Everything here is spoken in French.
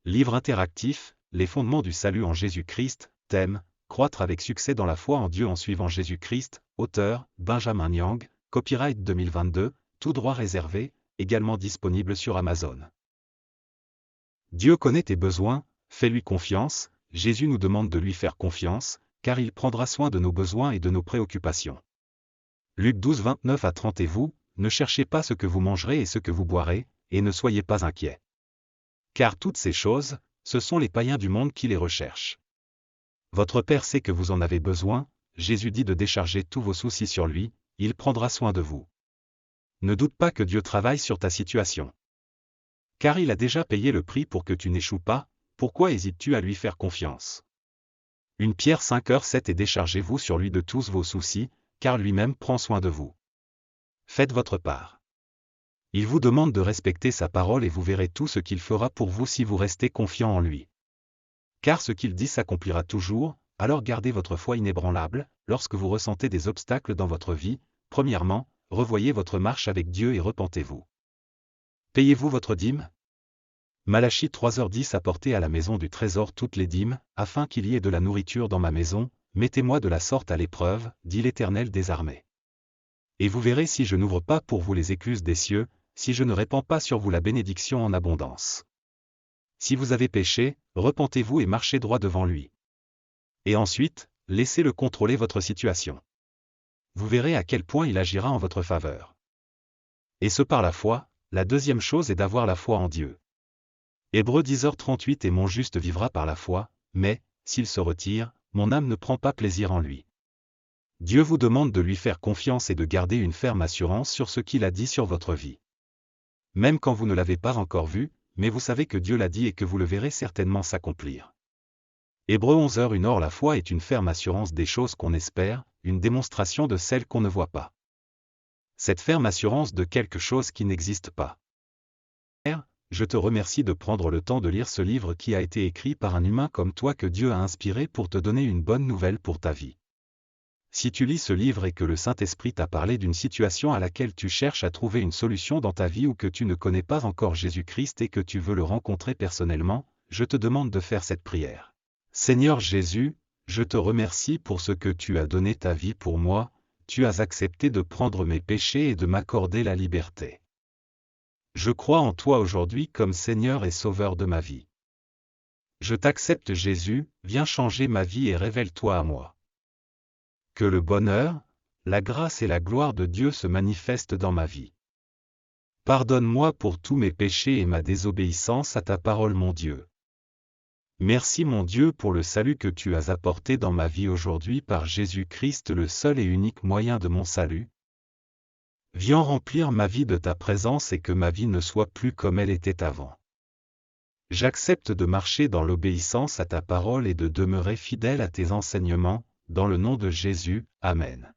Livre interactif, Les fondements du salut en Jésus-Christ, thème, croître avec succès dans la foi en Dieu en suivant Jésus-Christ, auteur, Benjamin Nyang, copyright 2022, tout droit réservé, également disponible sur Amazon. Dieu connaît tes besoins, fais-lui confiance, Jésus nous demande de lui faire confiance, car il prendra soin de nos besoins et de nos préoccupations. Luc 12, 29 à 30 Et vous, ne cherchez pas ce que vous mangerez et ce que vous boirez, et ne soyez pas inquiets. Car toutes ces choses, ce sont les païens du monde qui les recherchent. Votre Père sait que vous en avez besoin, Jésus dit de décharger tous vos soucis sur lui, il prendra soin de vous. Ne doute pas que Dieu travaille sur ta situation. Car il a déjà payé le prix pour que tu n'échoues pas, pourquoi hésites-tu à lui faire confiance? 1 Pierre 5h7 Et déchargez-vous sur lui de tous vos soucis, car lui-même prend soin de vous. Faites votre part. Il vous demande de respecter sa parole et vous verrez tout ce qu'il fera pour vous si vous restez confiant en lui. Car ce qu'il dit s'accomplira toujours, alors gardez votre foi inébranlable, lorsque vous ressentez des obstacles dans votre vie, premièrement, revoyez votre marche avec Dieu et repentez-vous. Payez-vous votre dîme? Malachie 3h10 Apportez à la maison du trésor toutes les dîmes, afin qu'il y ait de la nourriture dans ma maison, mettez-moi de la sorte à l'épreuve, dit l'Éternel des armées. Et vous verrez si je n'ouvre pas pour vous les écluses des cieux, si je ne répands pas sur vous la bénédiction en abondance. Si vous avez péché, repentez-vous et marchez droit devant lui. Et ensuite, laissez-le contrôler votre situation. Vous verrez à quel point il agira en votre faveur. Et ce par la foi, la deuxième chose est d'avoir la foi en Dieu. Hébreux 10h38 Et mon juste vivra par la foi, mais, s'il se retire, mon âme ne prend pas plaisir en lui. Dieu vous demande de lui faire confiance et de garder une ferme assurance sur ce qu'il a dit sur votre vie. Même quand vous ne l'avez pas encore vu, mais vous savez que Dieu l'a dit et que vous le verrez certainement s'accomplir. Hébreux 11h Or la foi est une ferme assurance des choses qu'on espère, une démonstration de celles qu'on ne voit pas. Cette ferme assurance de quelque chose qui n'existe pas. Père, je te remercie de prendre le temps de lire ce livre qui a été écrit par un humain comme toi que Dieu a inspiré pour te donner une bonne nouvelle pour ta vie. Si tu lis ce livre et que le Saint-Esprit t'a parlé d'une situation à laquelle tu cherches à trouver une solution dans ta vie ou que tu ne connais pas encore Jésus-Christ et que tu veux le rencontrer personnellement, je te demande de faire cette prière. Seigneur Jésus, je te remercie pour ce que tu as donné ta vie pour moi, tu as accepté de prendre mes péchés et de m'accorder la liberté. Je crois en toi aujourd'hui comme Seigneur et Sauveur de ma vie. Je t'accepte Jésus, viens changer ma vie et révèle-toi à moi. Que le bonheur, la grâce et la gloire de Dieu se manifestent dans ma vie. Pardonne-moi pour tous mes péchés et ma désobéissance à ta parole mon Dieu. Merci mon Dieu pour le salut que tu as apporté dans ma vie aujourd'hui par Jésus-Christ le seul et unique moyen de mon salut. Viens remplir ma vie de ta présence et que ma vie ne soit plus comme elle était avant. J'accepte de marcher dans l'obéissance à ta parole et de demeurer fidèle à tes enseignements, dans le nom de Jésus, Amen.